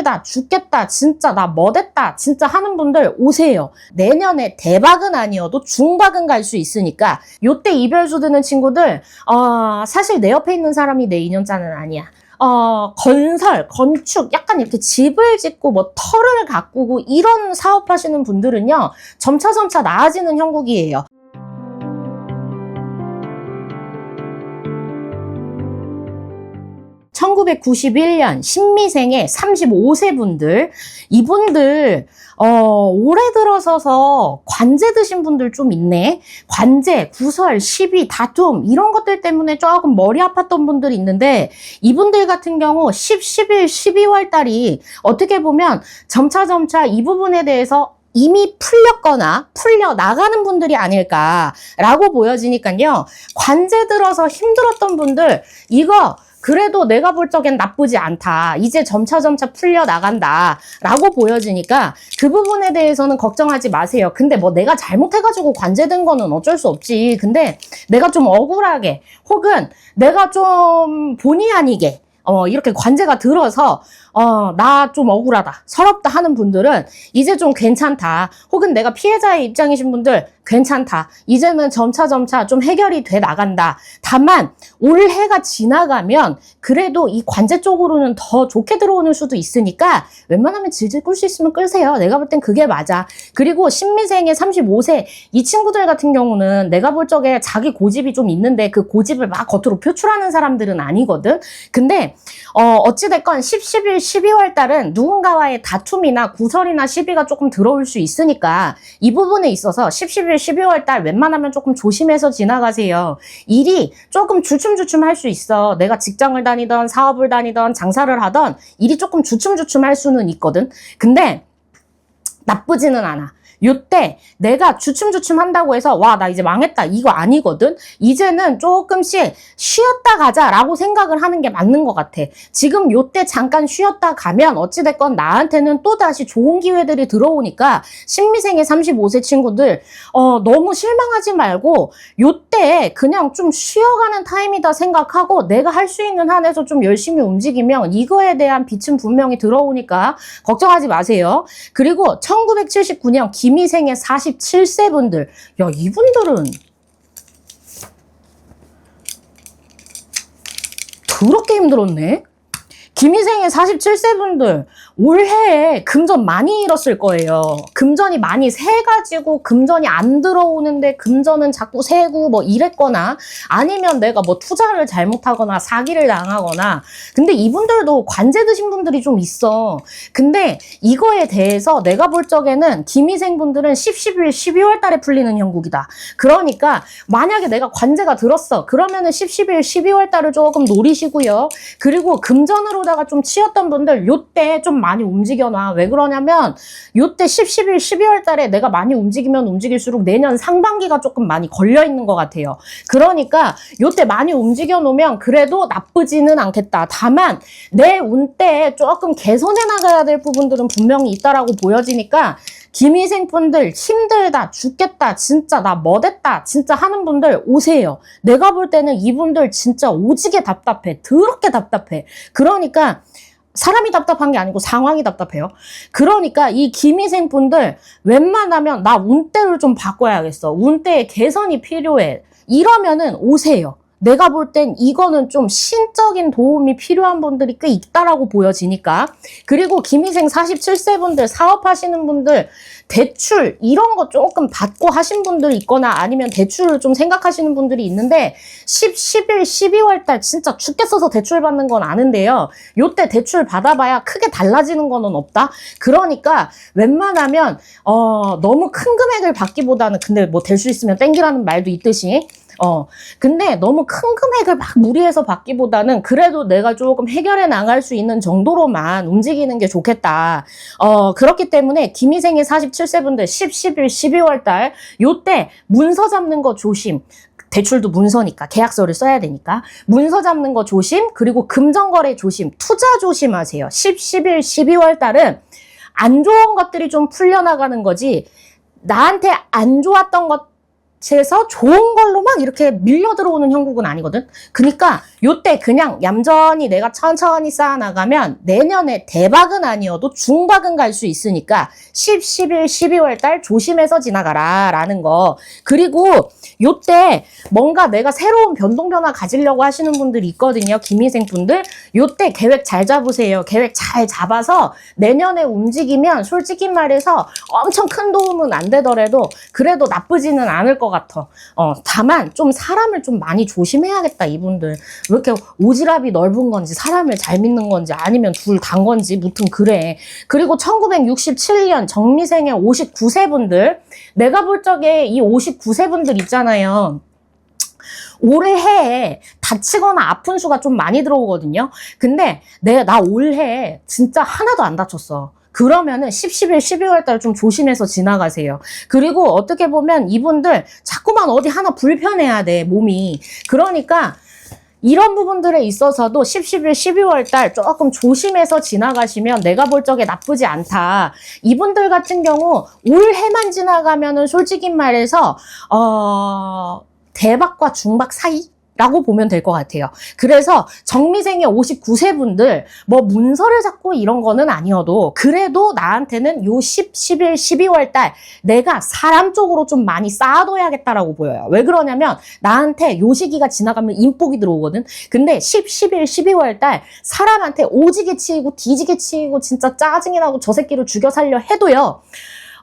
힘들다, 죽겠다, 진짜 나 뭐됐다, 진짜 하는 분들 오세요. 내년에 대박은 아니어도 중박은 갈 수 있으니까 요때 이별주 드는 친구들 사실 내 옆에 있는 사람이 내 인연자는 아니야. 건설, 건축, 약간 이렇게 집을 짓고 뭐 터를 가꾸고 이런 사업 하시는 분들은요, 점차 나아지는 형국이에요. (1991년) 신미생의 35세 분들, 이분들 올해 들어서서 관제 드신 분들 좀 있네. 관제, 구설, 시비, 다툼 이런 것들 때문에 조금 머리 아팠던 분들이 있는데, 이분들 같은 경우 10, 11, 12월 달이 어떻게 보면 점차 이 부분에 대해서 이미 풀렸거나 풀려나가는 분들이 아닐까라고 보여지니까요. 관제 들어서 힘들었던 분들, 이거 그래도 내가 볼 적엔 나쁘지 않다. 이제 점차 풀려나간다. 라고 보여지니까 그 부분에 대해서는 걱정하지 마세요. 근데 뭐 내가 잘못해가지고 관제된 거는 어쩔 수 없지. 근데 내가 좀 억울하게, 혹은 내가 좀 본의 아니게 이렇게 관제가 들어서 나 좀 억울하다, 서럽다 하는 분들은 이제 좀 괜찮다. 혹은 내가 피해자의 입장이신 분들 괜찮다. 이제는 점차 좀 해결이 돼 나간다. 다만 올해가 지나가면 그래도 이 관제 쪽으로는 더 좋게 들어오는 수도 있으니까 웬만하면 질질 끌 수 있으면 끌세요. 내가 볼 땐 그게 맞아. 그리고 신미생의 35세 이 친구들 같은 경우는 내가 볼 적에 자기 고집이 좀 있는데 그 고집을 막 겉으로 표출하는 사람들은 아니거든. 근데 어찌됐건 10, 11, 12월 달은 누군가와의 다툼이나 구설이나 시비가 조금 들어올 수 있으니까 이 부분에 있어서 10, 11, 12월 달 웬만하면 조금 조심해서 지나가세요. 일이 조금 주춤주춤 할 수 있어. 내가 직장을 다니던 사업을 다니던 장사를 하던 일이 조금 주춤주춤 할 수는 있거든. 근데 나쁘지는 않아. 요때 내가 주춤주춤 한다고 해서 와, 나 이제 망했다, 이거 아니거든. 이제는 조금씩 쉬었다 가자라고 생각을 하는 게 맞는 것 같아. 지금 요때 잠깐 쉬었다 가면 어찌됐건 나한테는 또다시 좋은 기회들이 들어오니까 신미생의 35세 친구들 너무 실망하지 말고 요때 그냥 좀 쉬어가는 타임이다 생각하고 내가 할 수 있는 한에서 좀 열심히 움직이면 이거에 대한 빛은 분명히 들어오니까 걱정하지 마세요. 그리고 1979년 김희생의 47세 분들, 야, 이분들은 더럽게 힘들었네. 김희생의 47세 분들 올해에 금전 많이 잃었을 거예요. 금전이 많이 새가지고 금전이 안 들어오는데 금전은 자꾸 새고 뭐 이랬거나, 아니면 내가 뭐 투자를 잘못하거나 사기를 당하거나. 근데 이분들도 관제 드신 분들이 좀 있어. 근데 이거에 대해서 내가 볼 적에는 김희생 분들은 10, 11, 12월 달에 풀리는 형국이다. 그러니까 만약에 내가 관제가 들었어, 그러면은 10, 11, 12월 달을 조금 노리시고요. 그리고 금전으로다가 좀 치였던 분들 요때 좀 많이 움직여놔. 왜 그러냐면 요때 10, 11, 12월 달에 내가 많이 움직이면 움직일수록 내년 상반기가 조금 많이 걸려있는 것 같아요. 그러니까 요때 많이 움직여 놓으면 그래도 나쁘지는 않겠다. 다만 내 운때에 조금 개선해 나가야 될 부분들은 분명히 있다라고 보여지니까 김희생 분들 힘들다, 죽겠다, 진짜 나 뭐됐다, 진짜 하는 분들 오세요. 내가 볼 때는 이분들 진짜 오지게 답답해. 더럽게 답답해. 그러니까 사람이 답답한 게 아니고 상황이 답답해요. 그러니까 이 김희생 분들 웬만하면 나 운대를 좀 바꿔야겠어, 운대에 개선이 필요해, 이러면은 오세요. 내가 볼 땐 이거는 좀 신적인 도움이 필요한 분들이 꽤 있다라고 보여지니까. 그리고 김희생 47세 분들, 사업하시는 분들, 대출 이런 거 조금 받고 하신 분들이 있거나 아니면 대출을 좀 생각하시는 분들이 있는데 10, 11, 12월 달 진짜 죽겠어서 대출 받는 건 아는데요. 요때 대출 받아봐야 크게 달라지는 거는 없다. 그러니까 웬만하면 너무 큰 금액을 받기보다는, 근데 뭐 될 수 있으면 땡기라는 말도 있듯이 근데 너무 큰 금액을 막 무리해서 받기보다는 그래도 내가 조금 해결해 나갈 수 있는 정도로만 움직이는 게 좋겠다. 그렇기 때문에 김희생의 47세 분들 10, 11, 12월 달 요때 문서 잡는 거 조심. 대출도 문서니까 계약서를 써야 되니까 문서 잡는 거 조심. 그리고 금전거래 조심. 투자 조심하세요. 10, 11, 12월 달은 안 좋은 것들이 좀 풀려나가는 거지, 나한테 안 좋았던 것 해서 좋은 걸로 막 이렇게 밀려 들어오는 형국은 아니거든. 그러니까 요때 그냥 얌전히 내가 천천히 쌓아나가면 내년에 대박은 아니어도 중박은 갈 수 있으니까 10, 11, 12월 달 조심해서 지나가라 라는 거. 그리고 요때 뭔가 내가 새로운 변동 변화 가지려고 하시는 분들이 있거든요. 김희생 분들. 요때 계획 잘 잡으세요. 계획 잘 잡아서 내년에 움직이면 솔직히 말해서 엄청 큰 도움은 안 되더라도 그래도 나쁘지는 않을 것 같아. 다만 좀 사람을 좀 많이 조심해야겠다, 이분들. 왜 이렇게 오지랖이 넓은 건지 사람을 잘 믿는 건지 아니면 둘 단 건지 무튼 그래. 그리고 1967년 정미생의 59세 분들, 내가 볼 적에 이 59세 분들 있잖아요. 올해에 다치거나 아픈 수가 좀 많이 들어오거든요. 근데 나 올해 진짜 하나도 안 다쳤어. 그러면은 10, 11, 12월 달 좀 조심해서 지나가세요. 그리고 어떻게 보면 이분들 자꾸만 어디 하나 불편해야 돼, 몸이. 그러니까 이런 부분들에 있어서도 10, 11, 12월 달 조금 조심해서 지나가시면 내가 볼 적에 나쁘지 않다. 이분들 같은 경우 올해만 지나가면은 솔직히 말해서 대박과 중박 사이? 라고 보면 될 것 같아요. 그래서 정미생의 59세 분들 뭐 문서를 잡고 이런 거는 아니어도 그래도 나한테는 요 10, 11, 12월 달 내가 사람 쪽으로 좀 많이 쌓아둬야겠다라고 보여요. 왜 그러냐면 나한테 요 시기가 지나가면 인복이 들어오거든. 근데 10, 11, 12월 달 사람한테 오지게 치이고 뒤지게 치이고 진짜 짜증이 나고 저 새끼를 죽여 살려 해도요.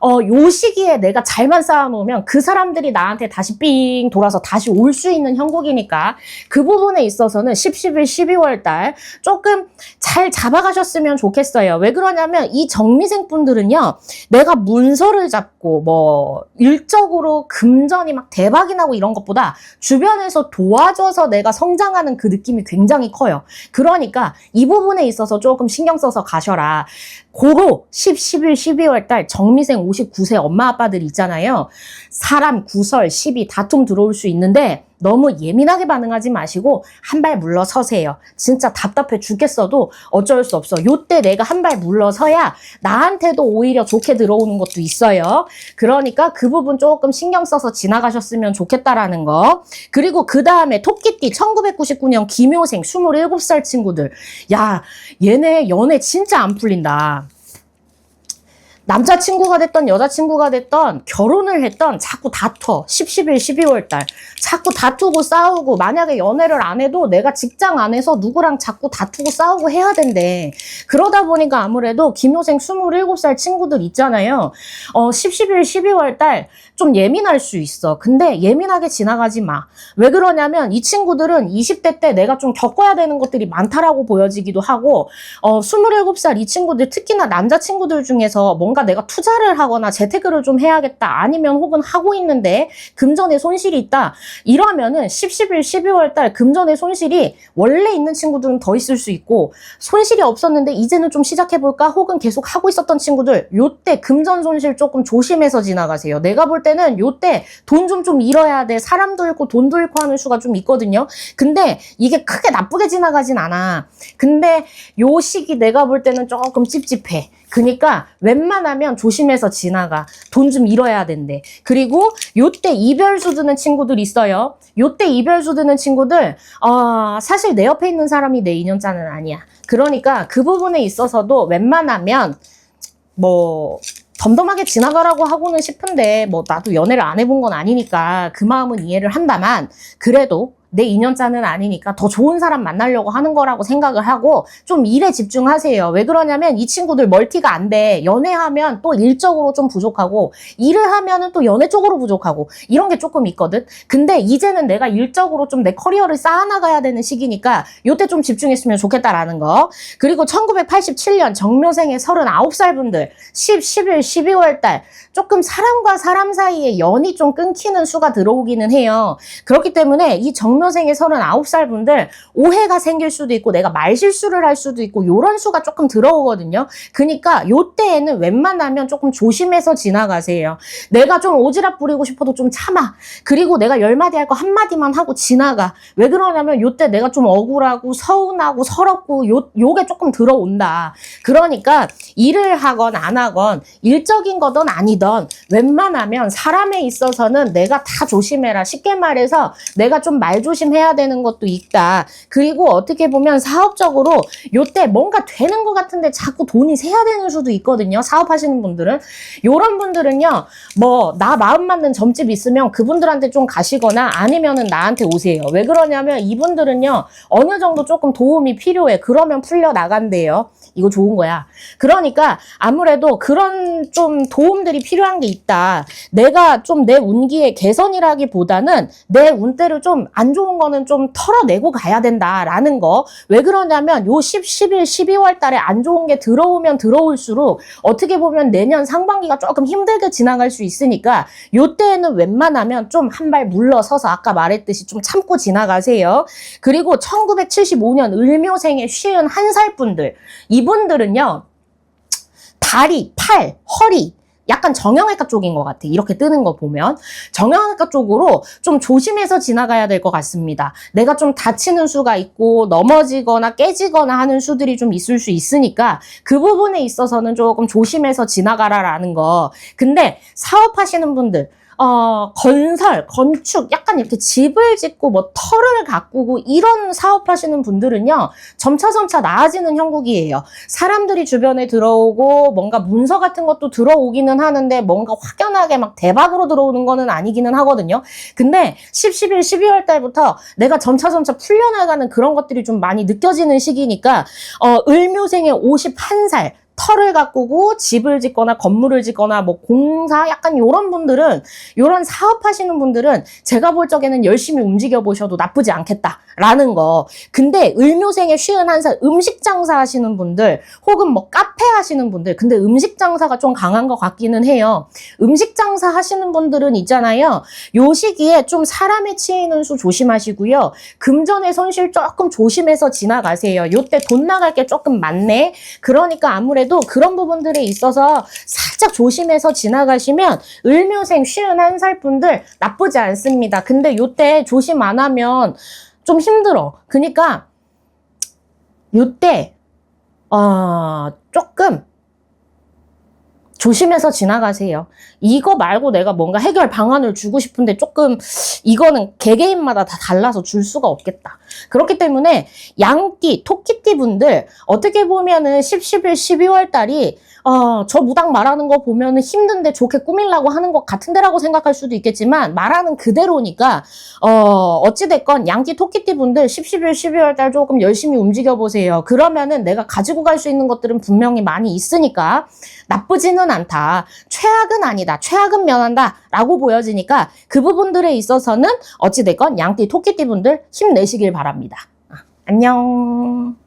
요 시기에 내가 잘만 쌓아놓으면 그 사람들이 나한테 다시 삥 돌아서 다시 올 수 있는 형국이니까 그 부분에 있어서는 10, 11, 12월 달 조금 잘 잡아가셨으면 좋겠어요. 왜 그러냐면 이 정미생 분들은요, 내가 문서를 잡고 뭐 일적으로 금전이 막 대박이 나고 이런 것보다 주변에서 도와줘서 내가 성장하는 그 느낌이 굉장히 커요. 그러니까 이 부분에 있어서 조금 신경 써서 가셔라. 고로 10, 11, 12월 달 정미생 59세 엄마 아빠들 있잖아요. 사람, 구설, 시비, 다툼 들어올 수 있는데 너무 예민하게 반응하지 마시고 한 발 물러서세요. 진짜 답답해 죽겠어도 어쩔 수 없어. 요때 내가 한 발 물러서야 나한테도 오히려 좋게 들어오는 것도 있어요. 그러니까 그 부분 조금 신경 써서 지나가셨으면 좋겠다라는 거. 그리고 그 다음에 토끼띠 1999년 김효생 27살 친구들. 야, 얘네 연애 진짜 안 풀린다. 남자친구가 됐던 여자친구가 됐던 결혼을 했던 자꾸 다퉈. 10, 11, 12월 달 자꾸 다투고 싸우고, 만약에 연애를 안 해도 내가 직장 안에서 누구랑 자꾸 다투고 싸우고 해야 된대. 그러다 보니까 아무래도 김효생 27살 친구들 있잖아요. 10, 11, 12월 달 좀 예민할 수 있어. 근데 예민하게 지나가지 마. 왜 그러냐면 이 친구들은 20대 때 내가 좀 겪어야 되는 것들이 많다라고 보여지기도 하고, 27살 이 친구들, 특히나 남자친구들 중에서 뭔가 내가 투자를 하거나 재테크를 좀 해야겠다, 아니면 혹은 하고 있는데 금전에 손실이 있다, 이러면은 10, 11, 12월 달 금전에 손실이 원래 있는 친구들은 더 있을 수 있고, 손실이 없었는데 이제는 좀 시작해볼까 혹은 계속 하고 있었던 친구들, 요때 금전 손실 조금 조심해서 지나가세요. 내가 볼 때는 요때 돈 좀 잃어야 돼. 사람도 잃고 돈도 잃고 하는 수가 좀 있거든요. 근데 이게 크게 나쁘게 지나가진 않아. 근데 요 시기 내가 볼 때는 조금 찝찝해. 그러니까 웬만하면 조심해서 지나가. 돈 좀 잃어야 된대. 그리고 요때 이별수 드는 친구들 있어요. 요때 이별수 드는 친구들, 사실 내 옆에 있는 사람이 내 인연자는 아니야. 그러니까 그 부분에 있어서도 웬만하면 뭐 덤덤하게 지나가라고 하고는 싶은데, 뭐 나도 연애를 안 해본 건 아니니까 그 마음은 이해를 한다만, 그래도 내 인연자는 아니니까 더 좋은 사람 만나려고 하는 거라고 생각을 하고 좀 일에 집중하세요. 왜 그러냐면 이 친구들 멀티가 안 돼. 연애하면 또 일적으로 좀 부족하고, 일을 하면은 또 연애 쪽으로 부족하고, 이런 게 조금 있거든. 근데 이제는 내가 일적으로 좀 내 커리어를 쌓아나가야 되는 시기니까 요때 좀 집중했으면 좋겠다라는 거. 그리고 1987년 정묘생의 39살 분들 10, 11, 12월 달 조금 사람과 사람 사이에 연이 좀 끊기는 수가 들어오기는 해요. 그렇기 때문에 이 정묘 경묘생의 39살 분들 오해가 생길 수도 있고 내가 말실수를 할 수도 있고 요런 수가 조금 들어오거든요. 그러니까 요때에는 웬만하면 조금 조심해서 지나가세요. 내가 좀 오지랖 부리고 싶어도 좀 참아. 그리고 내가 10마디 할 거 한마디만 하고 지나가. 왜 그러냐면 요때 내가 좀 억울하고 서운하고 서럽고 요게 조금 들어온다. 그러니까 일을 하건 안 하건 일적인 거든 아니든 웬만하면 사람에 있어서는 내가 다 조심해라. 쉽게 말해서 내가 좀 말 조심해야 되는 것도 있다. 그리고 어떻게 보면 사업적으로 요때 뭔가 되는 것 같은데 자꾸 돈이 새야 되는 수도 있거든요. 사업하시는 분들은. 요런 분들은요. 뭐 나 마음 맞는 점집 있으면 그분들한테 좀 가시거나 아니면은 나한테 오세요. 왜 그러냐면 이분들은요. 어느 정도 조금 도움이 필요해. 그러면 풀려 나간대요. 이거 좋은 거야. 그러니까 아무래도 그런 좀 도움들이 필요한 게 있다. 내가 좀 내 운기의 개선이라기보다는 내 운대를 좀 안 좋은 거는 좀 털어내고 가야 된다라는 거. 왜 그러냐면 요 11, 12월 달에 안 좋은 게 들어오면 들어올수록 어떻게 보면 내년 상반기가 조금 힘들게 지나갈 수 있으니까 요때에는 웬만하면 좀 한 발 물러서서 아까 말했듯이 좀 참고 지나가세요. 그리고 1975년 을묘생의 51살 분들. 이분들은요. 다리, 팔, 허리 약간 정형외과 쪽인 것 같아. 이렇게 뜨는 거 보면. 정형외과 쪽으로 좀 조심해서 지나가야 될 것 같습니다. 내가 좀 다치는 수가 있고 넘어지거나 깨지거나 하는 수들이 좀 있을 수 있으니까 그 부분에 있어서는 조금 조심해서 지나가라라는 거. 근데 사업하시는 분들 건설, 건축, 약간 이렇게 집을 짓고 뭐 터를 가꾸고 이런 사업하시는 분들은요, 점차 나아지는 형국이에요. 사람들이 주변에 들어오고 뭔가 문서 같은 것도 들어오기는 하는데 뭔가 확연하게 막 대박으로 들어오는 거는 아니기는 하거든요. 근데 11, 12월 달부터 내가 점차 풀려나가는 그런 것들이 좀 많이 느껴지는 시기니까, 을묘생의 51살, 터를 가꾸고 집을 짓거나 건물을 짓거나 뭐 공사 약간 요런 분들은 요런 사업하시는 분들은 제가 볼 적에는 열심히 움직여 보셔도 나쁘지 않겠다라는 거. 근데 을묘생의 51살 음식 장사 하시는 분들 혹은 뭐 카페 하시는 분들 근데 음식 장사가 좀 강한 것 같기는 해요. 음식 장사 하시는 분들은 있잖아요. 요 시기에 좀 사람에 치이는 수 조심하시고요. 금전의 손실 조금 조심해서 지나가세요. 요때 돈 나갈 게 조금 많네. 그러니까 아무래도 그런 부분들에 있어서 살짝 조심해서 지나가시면 을묘생 51살 분들 나쁘지 않습니다. 근데 요때 조심 안 하면 좀 힘들어. 그러니까 요때 조금 조심해서 지나가세요. 이거 말고 내가 뭔가 해결 방안을 주고 싶은데 조금 이거는 개개인마다 다 달라서 줄 수가 없겠다. 그렇기 때문에 양띠, 토끼띠 분들 어떻게 보면은 10, 11, 12월 달이 저 무당 말하는 거 보면은 힘든데 좋게 꾸밀라고 하는 것 같은데라고 생각할 수도 있겠지만 말하는 그대로니까 어찌됐건 양띠, 토끼띠 분들 10, 11, 12월 달 조금 열심히 움직여 보세요. 그러면은 내가 가지고 갈 수 있는 것들은 분명히 많이 있으니까 나쁘지는 않다. 최악은 아니다. 최악은 면한다. 라고 보여지니까 그 부분들에 있어서는 어찌됐건 양띠, 토끼띠 분들 힘내시길 바랍니다. 안녕.